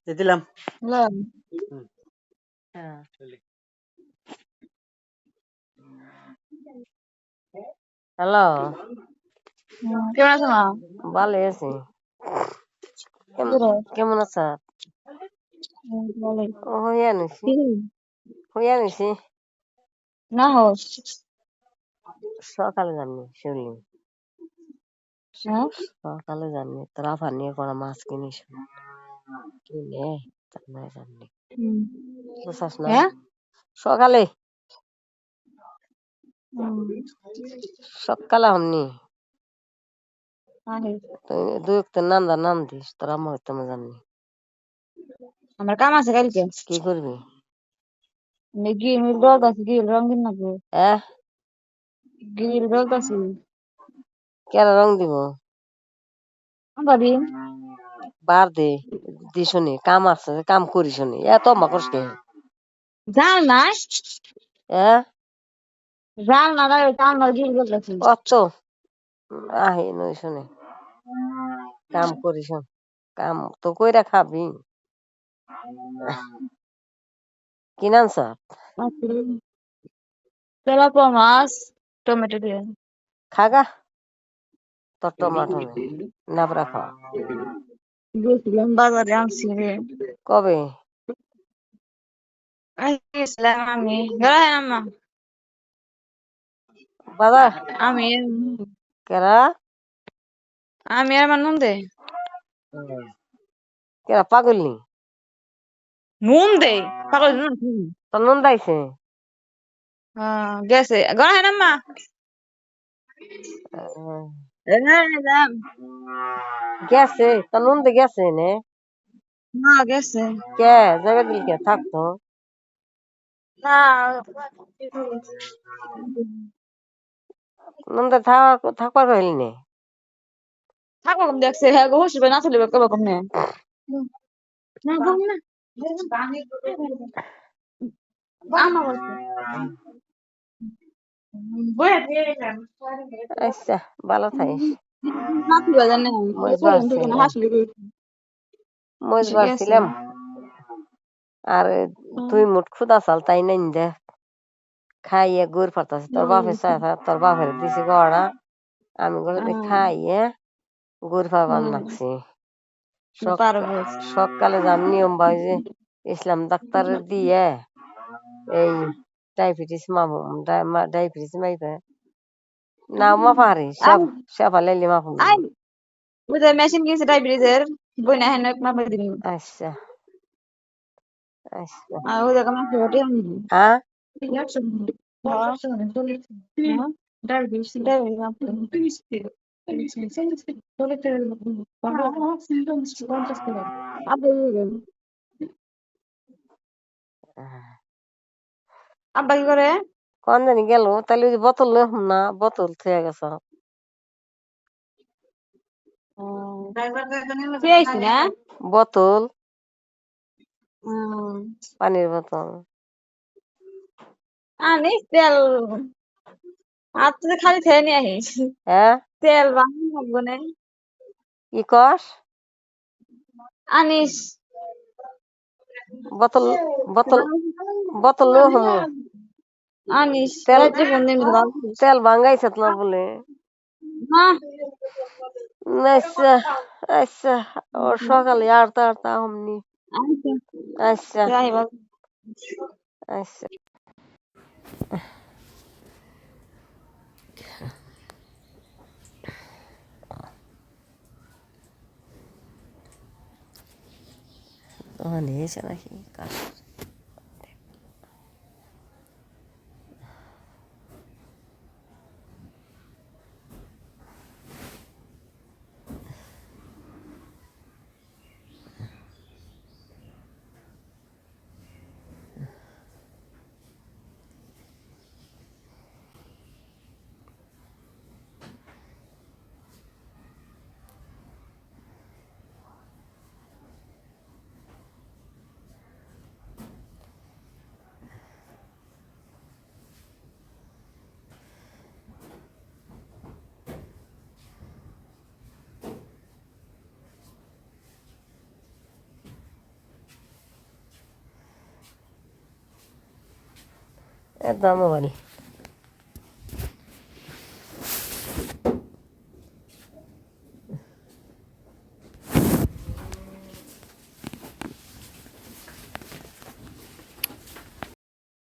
দিলাম। হ্যালো, কেমন আছো মা? ভালো আছি। কেমন আছো? হইয়া নিছি না হোস সকালে জানি শুনলি সকালে জানি তোরা নিয়ে করা মাছ কিনিস কিনে তারপরে জানি বুঝাস না সকালে সকালে হমনি তুই দুই একটা নান্দা নাম দিস তোরা আমার তেমন জানি আমার কাম আছে কালকে কি করবি গিল বলতাছি গিল রং দিন নাকবো হ্যাঁ গিল বলতাছি কেন রং দিব ভাবি বার দে দিশুনি কাম আছে কাম করি শুনি এত মা করিস কে জাল নাই হ্যাঁ জাল না জাল না গিল বলতাছি অত আহি নই শুনি কাম করিস কাম তো কইরা খাবি কি নামছ তেলাপোয়া মাছ টমেটো দিয়ে খাগা তোর টমাটো নেই নাবরা খাওয়া গেছিলাম বাজারে আনছি রে কবে গেছিলাম আমি গেলাম আম্মা বাজার আমি কেরা আমি আর আমার নন্দে কেরা পাগল নি নুন দে পাগল নুন তোর নন্দাইছে গেছে গেলাম আম্মা গেছে তোর নন্দে গেছে নে না গেছে কে জায়গা দিল কে থাকতো না নন্দে থাকবার কইলি নে থাকবো কম দেখছে হ্যাঁ গো হুসবে না চলিবে কবে কম নে না গম না আমা বলছে আচ্ছা ভালো থাইস না তুই জানে মজবার ছিলাম হাসলি মজবার গেছে ছিলাম আর তুই মুঠ খুদা চাল তাই নাই দে খাইয়ে গুড় ফাটাছে তোর বাপের চাইছা তোর বাপের দিছি গড়া আমি গড়ে খাইয়ে গুড় ফাবার নাকছি পারবো সকালে যার নিয়ম ভাই যে ইসলাম ডাক্তারের দিয়ে এই ডায়াবেটিস ডায়াবেটিস মাইবে না মাপা হারি সেফা লাইলে মাপুন আই ওদের মেশিন কিনছে ডায়াবেটিসের বই না হেন মাপা দিবি আচ্ছা আচ্ছা আর ওদের কাছে ওটি আমি হ্যাঁ আব্বা কি করে কোন জানি গেল তাহলে ওই বোতল লইম না বোতল থুয়ে গেছ না বোতল পানির বোতল আনিস তেল আর তুই খালি খেয়ে নিয়ে আহিস হ্যাঁ তেল বাঙালি লাগবে না কি কস আনিস বোতল বোতল বোতল লইম আনিস তেল রাত্রে ফোন দিন তেল ভাঙ্গাইছে না বলে না আচ্ছা আচ্ছা ওর সকালে আড়তা আড়তা হমনি আচ্ছা আচ্ছা নিয়েছে নাকি কাজ এ তো মোবাইল